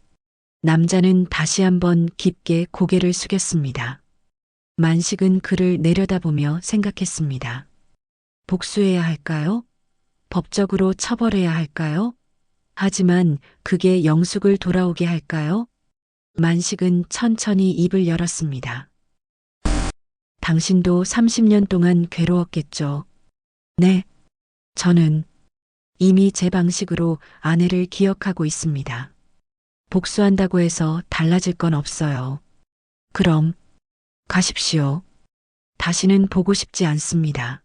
남자는 다시 한번 깊게 고개를 숙였습니다. 만식은 그를 내려다보며 생각했습니다. 복수해야 할까요? 법적으로 처벌해야 할까요? 하지만 그게 영숙을 돌아오게 할까요? 만식은 천천히 입을 열었습니다. 당신도 30년 동안 괴로웠겠죠. 네, 저는 이미 제 방식으로 아내를 기억하고 있습니다. 복수한다고 해서 달라질 건 없어요. 그럼 가십시오. 다시는 보고 싶지 않습니다.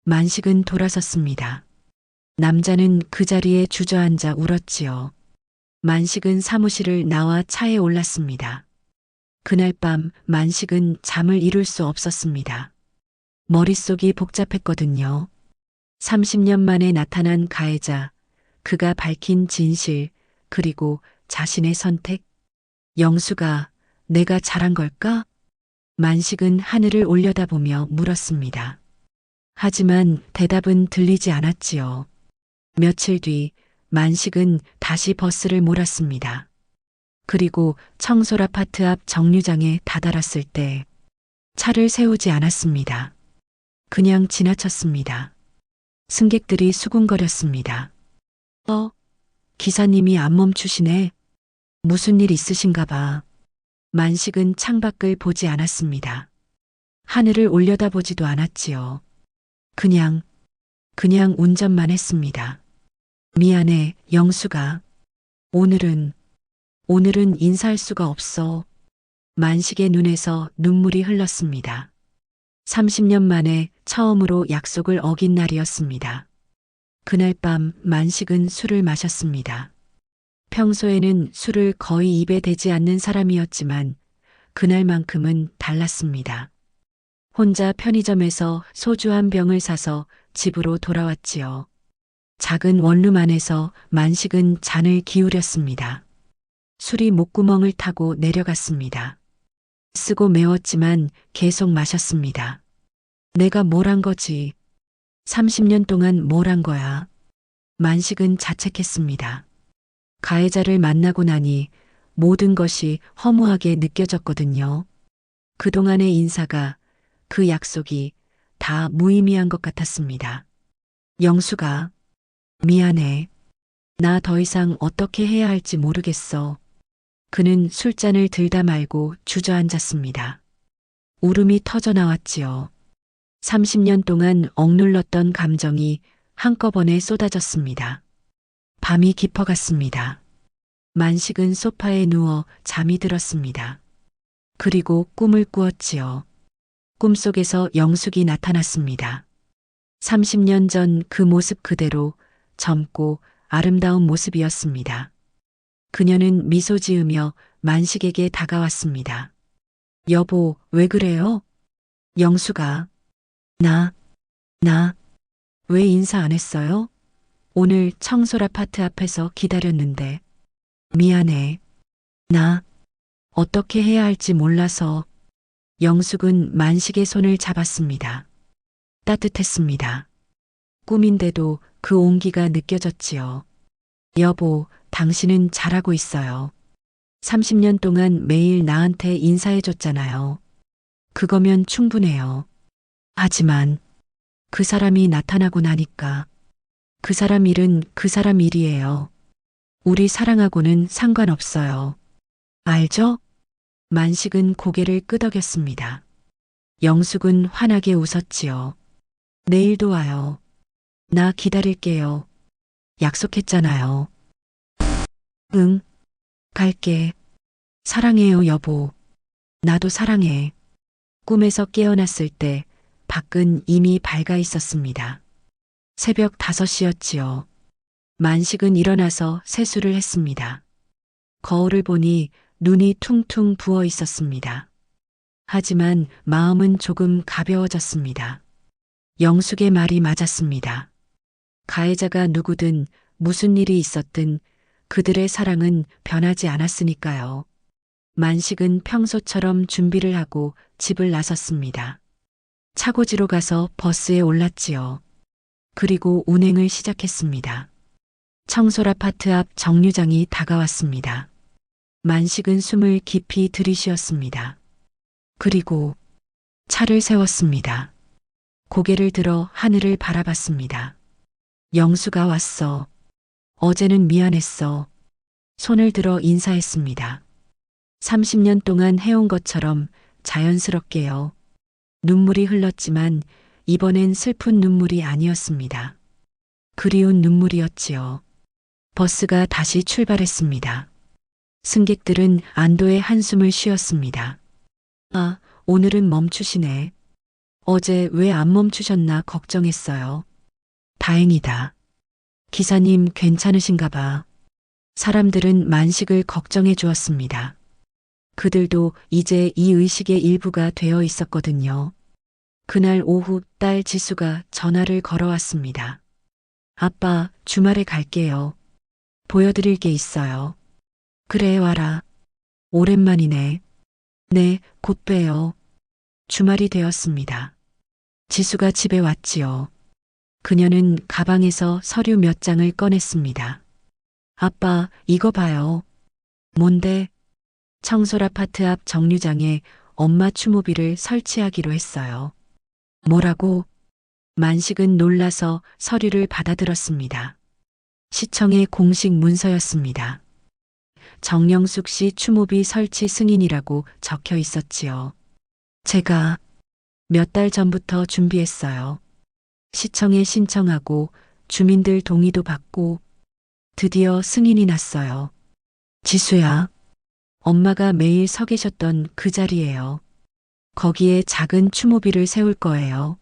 만식은 돌아섰습니다. 남자는 그 자리에 주저앉아 울었지요. 만식은 사무실을 나와 차에 올랐습니다. 그날 밤 만식은 잠을 이룰 수 없었습니다. 머릿속이 복잡했거든요. 30년 만에 나타난 가해자, 그가 밝힌 진실, 그리고 자신의 선택. 영수가 내가 잘한 걸까? 만식은 하늘을 올려다보며 물었습니다. 하지만 대답은 들리지 않았지요. 며칠 뒤 만식은 다시 버스를 몰았습니다. 그리고 청솔 아파트 앞 정류장에 다다랐을 때 차를 세우지 않았습니다. 그냥 지나쳤습니다. 승객들이 수군거렸습니다. 기사님이 안 멈추시네. 무슨 일 있으신가 봐. 만식은 창밖을 보지 않았습니다. 하늘을 올려다보지도 않았지요. 그냥 운전만 했습니다. 미안해, 영수가. 오늘은 인사할 수가 없어. 만식의 눈에서 눈물이 흘렀습니다. 30년 만에 처음으로 약속을 어긴 날이었습니다. 그날 밤 만식은 술을 마셨습니다. 평소에는 술을 거의 입에 대지 않는 사람이었지만 그날만큼은 달랐습니다. 혼자 편의점에서 소주 한 병을 사서 집으로 돌아왔지요. 작은 원룸 안에서 만식은 잔을 기울였습니다. 술이 목구멍을 타고 내려갔습니다. 쓰고 매웠지만 계속 마셨습니다. 내가 뭘 한 거지? 30년 동안 뭘 한 거야? 만식은 자책했습니다. 가해자를 만나고 나니 모든 것이 허무하게 느껴졌거든요. 그동안의 인사가, 그 약속이 다 무의미한 것 같았습니다. 영수가, 미안해. 나 더 이상 어떻게 해야 할지 모르겠어. 그는 술잔을 들다 말고 주저앉았습니다. 울음이 터져 나왔지요. 30년 동안 억눌렀던 감정이 한꺼번에 쏟아졌습니다. 밤이 깊어갔습니다. 만식은 소파에 누워 잠이 들었습니다. 그리고 꿈을 꾸었지요. 꿈속에서 영숙이 나타났습니다. 30년 전 그 모습 그대로 젊고 아름다운 모습이었습니다. 그녀는 미소 지으며 만식에게 다가왔습니다. 여보, 왜 그래요? 영수가, 나, 왜 인사 안 했어요? 오늘 청솔 아파트 앞에서 기다렸는데. 미안해. 나, 어떻게 해야 할지 몰라서. 영숙은 만식의 손을 잡았습니다. 따뜻했습니다. 꿈인데도 그 온기가 느껴졌지요. 여보, 당신은 잘하고 있어요. 30년 동안 매일 나한테 인사해줬잖아요. 그거면 충분해요. 하지만 그 사람이 나타나고 나니까 그 사람 일은 그 사람 일이에요. 우리 사랑하고는 상관없어요. 알죠? 만식은 고개를 끄덕였습니다. 영숙은 환하게 웃었지요. 내일도 와요. 나 기다릴게요. 약속했잖아요. 응, 갈게. 사랑해요, 여보. 나도 사랑해. 꿈에서 깨어났을 때 밖은 이미 밝아 있었습니다. 새벽 5시였지요. 만식은 일어나서 세수를 했습니다. 거울을 보니 눈이 퉁퉁 부어 있었습니다. 하지만 마음은 조금 가벼워졌습니다. 영숙의 말이 맞았습니다. 가해자가 누구든 무슨 일이 있었든 그들의 사랑은 변하지 않았으니까요. 만식은 평소처럼 준비를 하고 집을 나섰습니다. 차고지로 가서 버스에 올랐지요. 그리고 운행을 시작했습니다. 청솔 아파트 앞 정류장이 다가왔습니다. 만식은 숨을 깊이 들이쉬었습니다. 그리고 차를 세웠습니다. 고개를 들어 하늘을 바라봤습니다. 영수가 왔어. 어제는 미안했어. 손을 들어 인사했습니다. 30년 동안 해온 것처럼 자연스럽게요. 눈물이 흘렀지만 이번엔 슬픈 눈물이 아니었습니다. 그리운 눈물이었지요. 버스가 다시 출발했습니다. 승객들은 안도의 한숨을 쉬었습니다. 아, 오늘은 멈추시네. 어제 왜 안 멈추셨나 걱정했어요. 다행이다. 기사님 괜찮으신가 봐. 사람들은 만식을 걱정해 주었습니다. 그들도 이제 이 의식의 일부가 되어 있었거든요. 그날 오후 딸 지수가 전화를 걸어왔습니다. 아빠, 주말에 갈게요. 보여드릴 게 있어요. 그래, 와라. 오랜만이네. 네, 곧 봬요. 주말이 되었습니다. 지수가 집에 왔지요. 그녀는 가방에서 서류 몇 장을 꺼냈습니다. 아빠, 이거 봐요. 뭔데? 청솔 아파트 앞 정류장에 엄마 추모비를 설치하기로 했어요. 뭐라고? 만식은 놀라서 서류를 받아들었습니다. 시청의 공식 문서였습니다. 정영숙 씨 추모비 설치 승인이라고 적혀 있었지요. 제가 몇 달 전부터 준비했어요. 시청에 신청하고 주민들 동의도 받고 드디어 승인이 났어요. 지수야, 엄마가 매일 서 계셨던 그 자리예요. 거기에 작은 추모비를 세울 거예요.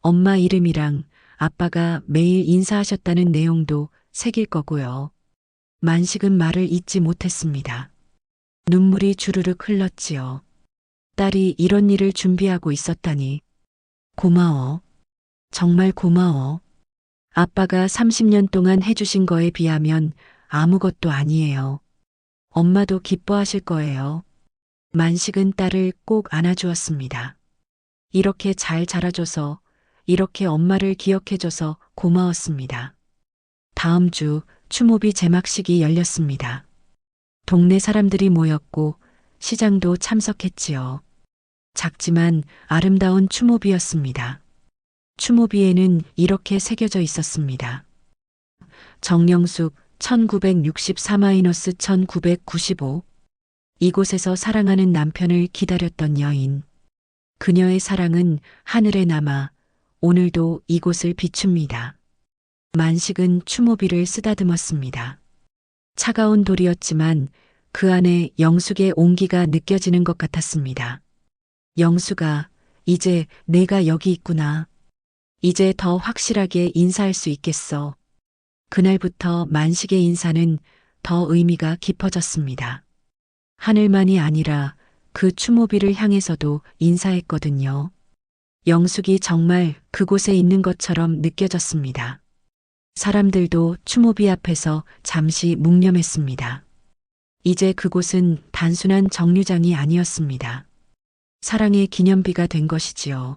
엄마 이름이랑 아빠가 매일 인사하셨다는 내용도 새길 거고요. 만식은 말을 잇지 못했습니다. 눈물이 주르륵 흘렀지요. 딸이 이런 일을 준비하고 있었다니. 고마워. 정말 고마워. 아빠가 30년 동안 해주신 거에 비하면 아무것도 아니에요. 엄마도 기뻐하실 거예요. 만식은 딸을 꼭 안아주었습니다. 이렇게 잘 자라줘서, 이렇게 엄마를 기억해줘서 고마웠습니다. 다음 주 추모비 제막식이 열렸습니다. 동네 사람들이 모였고 시장도 참석했지요. 작지만 아름다운 추모비였습니다. 추모비에는 이렇게 새겨져 있었습니다. 정영숙 1964-1995 이곳에서 사랑하는 남편을 기다렸던 여인. 그녀의 사랑은 하늘에 남아 오늘도 이곳을 비춥니다. 만식은 추모비를 쓰다듬었습니다. 차가운 돌이었지만 그 안에 영숙의 온기가 느껴지는 것 같았습니다. 영숙아, 이제 내가 여기 있구나. 이제 더 확실하게 인사할 수 있겠어. 그날부터 만식의 인사는 더 의미가 깊어졌습니다. 하늘만이 아니라 그 추모비를 향해서도 인사했거든요. 영숙이 정말 그곳에 있는 것처럼 느껴졌습니다. 사람들도 추모비 앞에서 잠시 묵념했습니다. 이제 그곳은 단순한 정류장이 아니었습니다. 사랑의 기념비가 된 것이지요.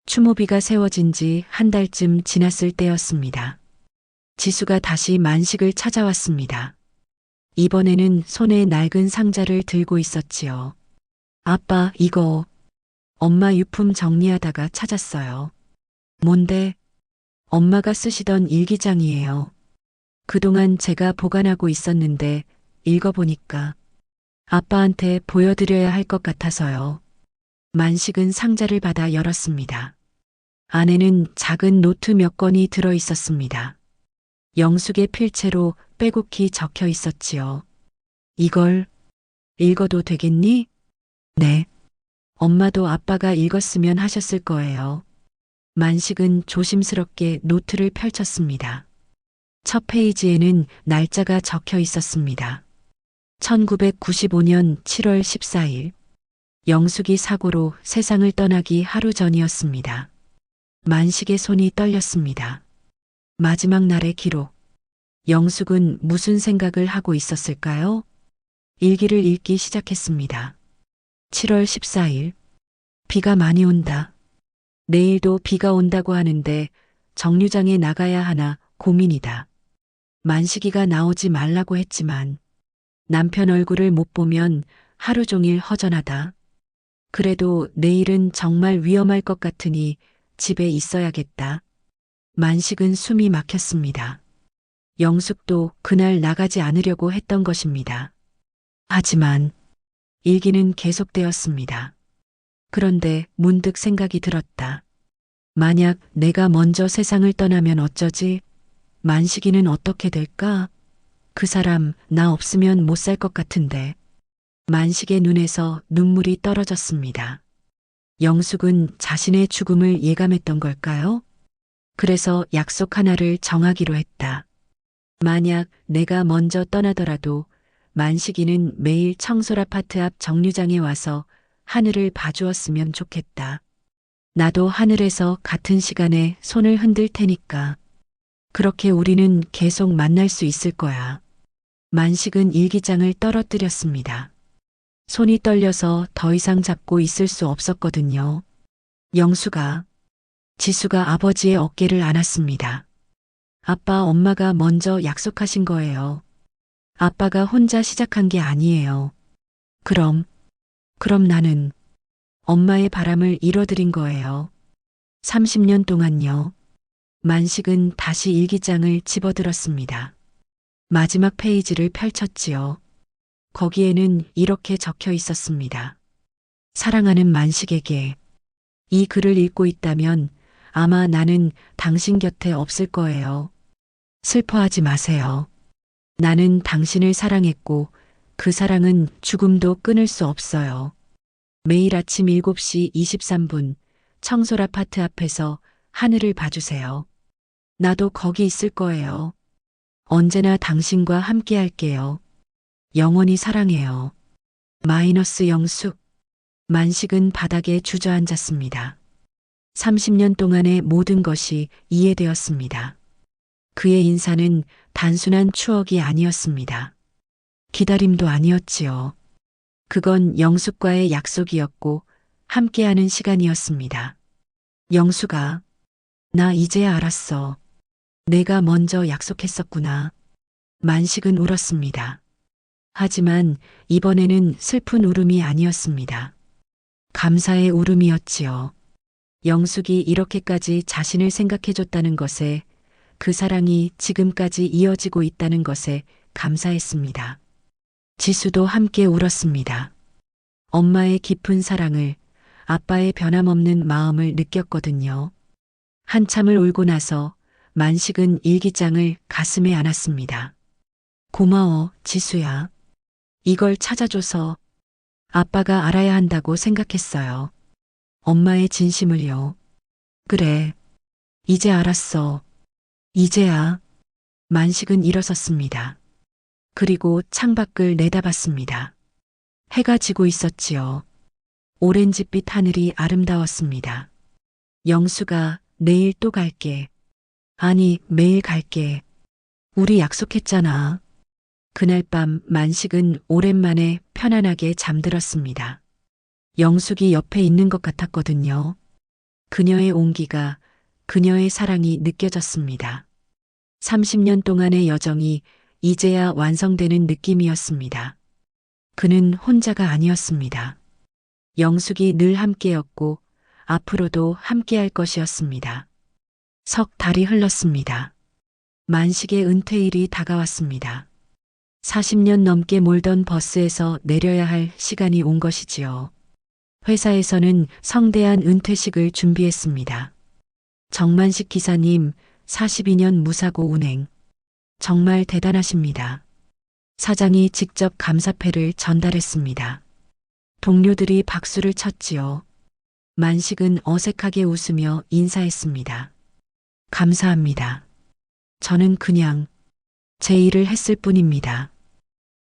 추모비가 세워진 지 한 달쯤 지났을 때였습니다. 지수가 다시 만식을 찾아왔습니다. 이번에는 손에 낡은 상자를 들고 있었지요. 아빠, 이거 엄마 유품 정리하다가 찾았어요. 뭔데? 엄마가 쓰시던 일기장이에요. 그동안 제가 보관하고 있었는데 읽어보니까 아빠한테 보여드려야 할 것 같아서요. 만식은 상자를 받아 열었습니다. 안에는 작은 노트 몇 건이 들어 있었습니다. 영숙의 필체로 빼곡히 적혀 있었지요. 이걸 읽어도 되겠니? 네. 엄마도 아빠가 읽었으면 하셨을 거예요. 만식은 조심스럽게 노트를 펼쳤습니다. 첫 페이지에는 날짜가 적혀 있었습니다. 1995년 7월 14일. 영숙이 사고로 세상을 떠나기 하루 전이었습니다. 만식의 손이 떨렸습니다. 마지막 날의 기록. 영숙은 무슨 생각을 하고 있었을까요? 일기를 읽기 시작했습니다. 7월 14일. 비가 많이 온다. 내일도 비가 온다고 하는데 정류장에 나가야 하나 고민이다. 만식이가 나오지 말라고 했지만 남편 얼굴을 못 보면 하루 종일 허전하다. 그래도 내일은 정말 위험할 것 같으니 집에 있어야겠다. 만식은 숨이 막혔습니다. 영숙도 그날 나가지 않으려고 했던 것입니다. 하지만 일기는 계속되었습니다. 그런데 문득 생각이 들었다. 만약 내가 먼저 세상을 떠나면 어쩌지? 만식이는 어떻게 될까? 그 사람 나 없으면 못 살 것 같은데. 만식의 눈에서 눈물이 떨어졌습니다. 영숙은 자신의 죽음을 예감했던 걸까요? 그래서 약속 하나를 정하기로 했다. 만약 내가 먼저 떠나더라도 만식이는 매일 청솔 아파트 앞 정류장에 와서 하늘을 봐주었으면 좋겠다. 나도 하늘에서 같은 시간에 손을 흔들 테니까. 그렇게 우리는 계속 만날 수 있을 거야. 만식은 일기장을 떨어뜨렸습니다. 손이 떨려서 더 이상 잡고 있을 수 없었거든요. 영수가, 지수가 아버지의 어깨를 안았습니다. 아빠, 엄마가 먼저 약속하신 거예요. 아빠가 혼자 시작한 게 아니에요. 그럼 나는 엄마의 바람을 이뤄드린 거예요. 30년 동안요. 만식은 다시 일기장을 집어들었습니다. 마지막 페이지를 펼쳤지요. 거기에는 이렇게 적혀 있었습니다. 사랑하는 만식에게. 이 글을 읽고 있다면 아마 나는 당신 곁에 없을 거예요. 슬퍼하지 마세요. 나는 당신을 사랑했고 그 사랑은 죽음도 끊을 수 없어요. 매일 아침 7시 23분 청솔 아파트 앞에서 하늘을 봐주세요. 나도 거기 있을 거예요. 언제나 당신과 함께 할게요. 영원히 사랑해요. 마이너스 영숙. 만식은 바닥에 주저앉았습니다. 30년 동안의 모든 것이 이해되었습니다. 그의 인사는 단순한 추억이 아니었습니다. 기다림도 아니었지요. 그건 영숙과의 약속이었고 함께하는 시간이었습니다. 영숙아, 나 이제야 알았어. 내가 먼저 약속했었구나. 만식은 울었습니다. 하지만 이번에는 슬픈 울음이 아니었습니다. 감사의 울음이었지요. 영숙이 이렇게까지 자신을 생각해줬다는 것에, 그 사랑이 지금까지 이어지고 있다는 것에 감사했습니다. 지수도 함께 울었습니다. 엄마의 깊은 사랑을, 아빠의 변함없는 마음을 느꼈거든요. 한참을 울고 나서 만식은 일기장을 가슴에 안았습니다. 고마워, 지수야. 이걸 찾아줘서 아빠가 알아야 한다고 생각했어요. 엄마의 진심을요. 그래. 이제 알았어. 이제야. 만식은 일어섰습니다. 그리고 창밖을 내다봤습니다. 해가 지고 있었지요. 오렌지빛 하늘이 아름다웠습니다. 영수가 내일 또 갈게. 아니, 매일 갈게. 우리 약속했잖아. 그날 밤 만식은 오랜만에 편안하게 잠들었습니다. 영숙이 옆에 있는 것 같았거든요. 그녀의 온기가, 그녀의 사랑이 느껴졌습니다. 30년 동안의 여정이 이제야 완성되는 느낌이었습니다. 그는 혼자가 아니었습니다. 영숙이 늘 함께였고 앞으로도 함께할 것이었습니다. 석 달이 흘렀습니다. 만식의 은퇴일이 다가왔습니다. 40년 넘게 몰던 버스에서 내려야 할 시간이 온 것이지요. 회사에서는 성대한 은퇴식을 준비했습니다. 정만식 기사님, 42년 무사고 운행. 정말 대단하십니다. 사장이 직접 감사패를 전달했습니다. 동료들이 박수를 쳤지요. 만식은 어색하게 웃으며 인사했습니다. 감사합니다. 저는 그냥 제 일을 했을 뿐입니다.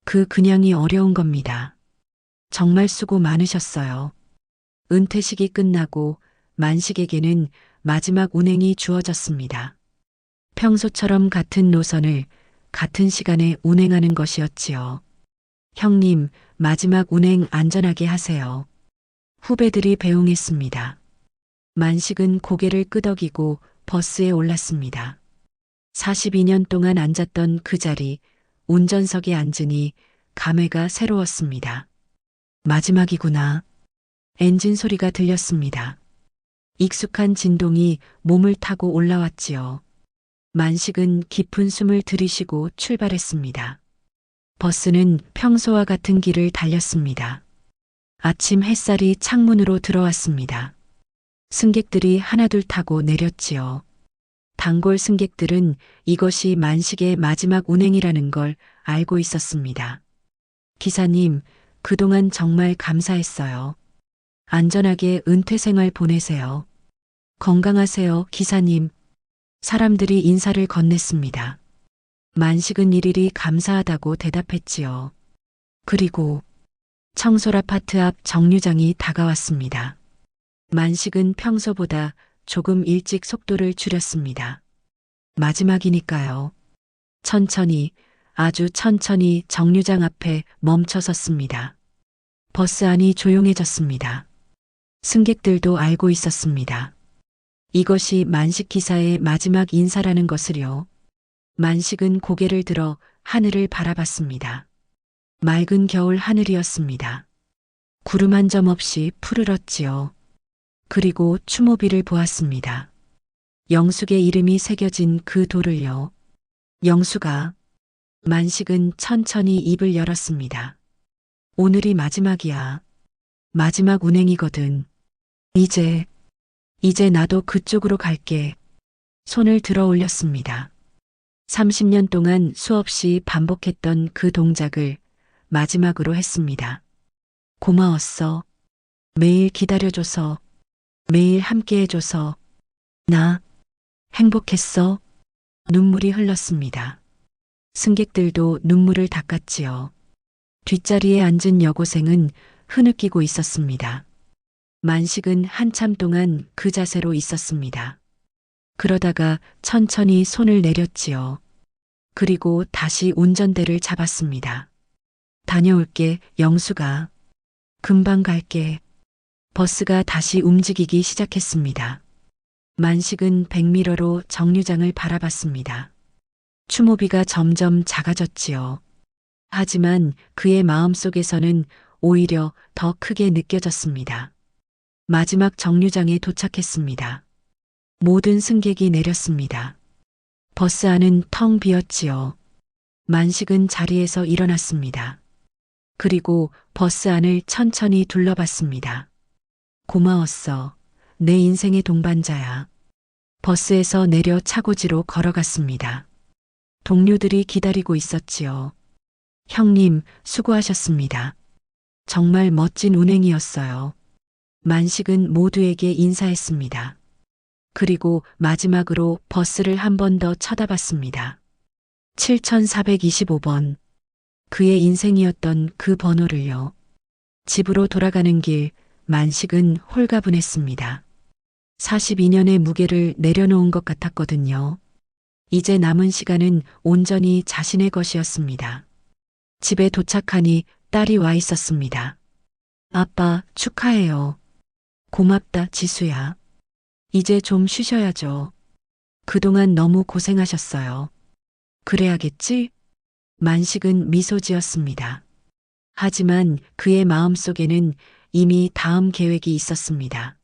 그 그냥이 어려운 겁니다. 정말 수고 많으셨어요. 은퇴식이 끝나고 만식에게는 마지막 운행이 주어졌습니다. 평소처럼 같은 노선을 같은 시간에 운행하는 것이었지요. 형님, 마지막 운행 안전하게 하세요. 후배들이 배웅했습니다. 만식은 고개를 끄덕이고 버스에 올랐습니다. 42년 동안 앉았던 그 자리, 운전석에 앉으니 감회가 새로웠습니다. 마지막이구나. 엔진 소리가 들렸습니다. 익숙한 진동이 몸을 타고 올라왔지요. 만식은 깊은 숨을 들이쉬고 출발했습니다. 버스는 평소와 같은 길을 달렸습니다. 아침 햇살이 창문으로 들어왔습니다. 승객들이 하나둘 타고 내렸지요. 단골 승객들은 이것이 만식의 마지막 운행이라는 걸 알고 있었습니다. 기사님, 그동안 정말 감사했어요. 안전하게 은퇴 생활 보내세요. 건강하세요, 기사님. 사람들이 인사를 건넸습니다. 만식은 일일이 감사하다고 대답했지요. 그리고 청솔 아파트 앞 정류장이 다가왔습니다. 만식은 평소보다 조금 일찍 속도를 줄였습니다. 마지막이니까요. 천천히, 아주 천천히 정류장 앞에 멈춰섰습니다. 버스 안이 조용해졌습니다. 승객들도 알고 있었습니다. 이것이 만식 기사의 마지막 인사라는 것을요. 만식은 고개를 들어 하늘을 바라봤습니다. 맑은 겨울 하늘이었습니다. 구름 한 점 없이 푸르렀지요. 그리고 추모비를 보았습니다. 영숙의 이름이 새겨진 그 돌을요. 영숙아. 만식은 천천히 입을 열었습니다. 오늘이 마지막이야. 마지막 운행이거든. 이제 나도 그쪽으로 갈게. 손을 들어 올렸습니다. 30년 동안 수없이 반복했던 그 동작을 마지막으로 했습니다. 고마웠어. 매일 기다려줘서, 매일 함께해줘서, 나 행복했어. 눈물이 흘렀습니다. 승객들도 눈물을 닦았지요. 뒷자리에 앉은 여고생은 흐느끼고 있었습니다. 만식은 한참 동안 그 자세로 있었습니다. 그러다가 천천히 손을 내렸지요. 그리고 다시 운전대를 잡았습니다. 다녀올게, 영수가. 금방 갈게. 버스가 다시 움직이기 시작했습니다. 만식은 백미러로 정류장을 바라봤습니다. 추모비가 점점 작아졌지요. 하지만 그의 마음속에서는 오히려 더 크게 느껴졌습니다. 마지막 정류장에 도착했습니다. 모든 승객이 내렸습니다. 버스 안은 텅 비었지요. 만식은 자리에서 일어났습니다. 그리고 버스 안을 천천히 둘러봤습니다. 고마웠어. 내 인생의 동반자야. 버스에서 내려 차고지로 걸어갔습니다. 동료들이 기다리고 있었지요. 형님, 수고하셨습니다. 정말 멋진 운행이었어요. 만식은 모두에게 인사했습니다. 그리고 마지막으로 버스를 한 번 더 쳐다봤습니다. 7425번. 그의 인생이었던 그 번호를요. 집으로 돌아가는 길, 만식은 홀가분했습니다. 42년의 무게를 내려놓은 것 같았거든요. 이제 남은 시간은 온전히 자신의 것이었습니다. 집에 도착하니 딸이 와 있었습니다. 아빠, 축하해요. 고맙다, 지수야. 이제 좀 쉬셔야죠. 그동안 너무 고생하셨어요. 그래야겠지? 만식은 미소 지었습니다. 하지만 그의 마음속에는 이미 다음 계획이 있었습니다.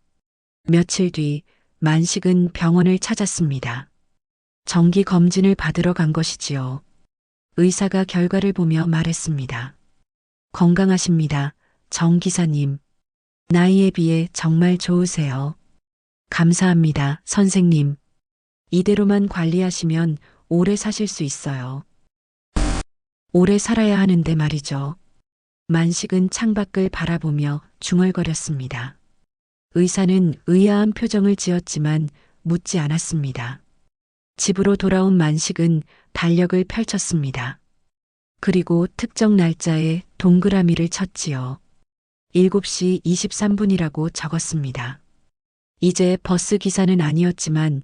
며칠 뒤 만식은 병원을 찾았습니다. 정기 검진을 받으러 간 것이지요. 의사가 결과를 보며 말했습니다. 건강하십니다, 정 기사님. 나이에 비해 정말 좋으세요. 감사합니다, 선생님. 이대로만 관리하시면 오래 사실 수 있어요. 오래 살아야 하는데 말이죠. 만식은 창밖을 바라보며 중얼거렸습니다. 의사는 의아한 표정을 지었지만 묻지 않았습니다. 집으로 돌아온 만식은 달력을 펼쳤습니다. 그리고 특정 날짜에 동그라미를 쳤지요. 7시 23분이라고 적었습니다. 이제 버스 기사는 아니었지만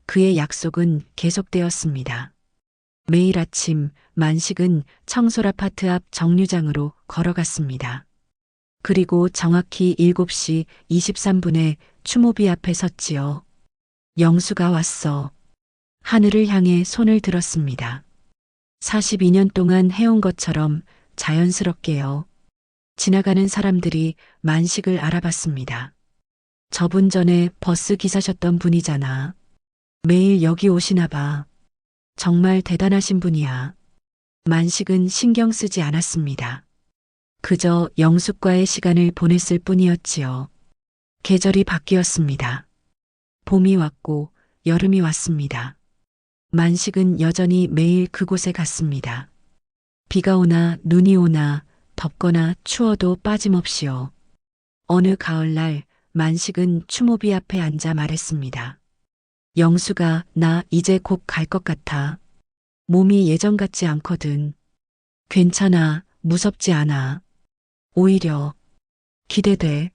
그의 약속은 계속되었습니다. 매일 아침 만식은 청솔 아파트 앞 정류장으로 걸어갔습니다. 그리고 정확히 7시 23분에 추모비 앞에 섰지요. 영수가 왔어. 하늘을 향해 손을 들었습니다. 42년 동안 해온 것처럼 자연스럽게요. 지나가는 사람들이 만식을 알아봤습니다. 저분 전에 버스 기사셨던 분이잖아. 매일 여기 오시나 봐. 정말 대단하신 분이야. 만식은 신경 쓰지 않았습니다. 그저 영숙과의 시간을 보냈을 뿐이었지요. 계절이 바뀌었습니다. 봄이 왔고 여름이 왔습니다. 만식은 여전히 매일 그곳에 갔습니다. 비가 오나 눈이 오나 덥거나 추워도 빠짐없이요. 어느 가을날 만식은 추모비 앞에 앉아 말했습니다. 영수가, 나 이제 곧 갈 것 같아. 몸이 예전 같지 않거든. 괜찮아, 무섭지 않아. 오히려 기대돼.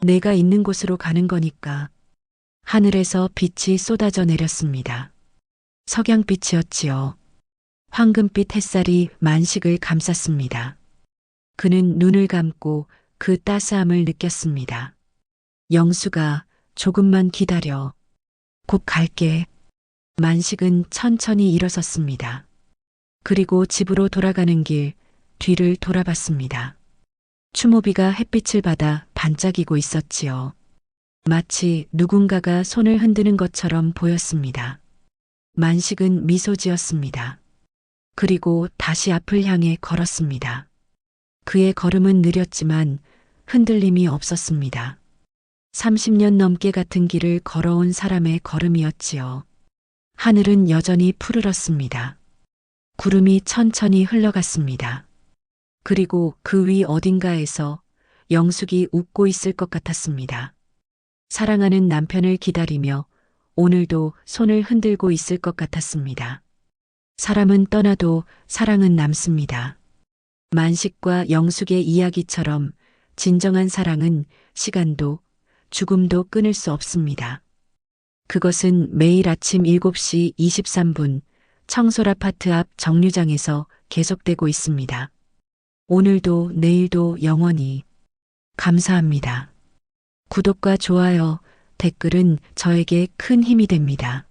내가 있는 곳으로 가는 거니까. 하늘에서 빛이 쏟아져 내렸습니다. 석양빛이었지요. 황금빛 햇살이 만식을 감쌌습니다. 그는 눈을 감고 그 따스함을 느꼈습니다. 영수가, 조금만 기다려. 곧 갈게. 만식은 천천히 일어섰습니다. 그리고 집으로 돌아가는 길, 뒤를 돌아봤습니다. 추모비가 햇빛을 받아 반짝이고 있었지요. 마치 누군가가 손을 흔드는 것처럼 보였습니다. 만식은 미소 지었습니다. 그리고 다시 앞을 향해 걸었습니다. 그의 걸음은 느렸지만 흔들림이 없었습니다. 30년 넘게 같은 길을 걸어온 사람의 걸음이었지요. 하늘은 여전히 푸르렀습니다. 구름이 천천히 흘러갔습니다. 그리고 그 위 어딘가에서 영숙이 웃고 있을 것 같았습니다. 사랑하는 남편을 기다리며 오늘도 손을 흔들고 있을 것 같았습니다. 사람은 떠나도 사랑은 남습니다. 만식과 영숙의 이야기처럼 진정한 사랑은 시간도 죽음도 끊을 수 없습니다. 그것은 매일 아침 7시 23분 청솔 아파트 앞 정류장에서 계속되고 있습니다. 오늘도 내일도 영원히 감사합니다. 구독과 좋아요, 댓글은 저에게 큰 힘이 됩니다.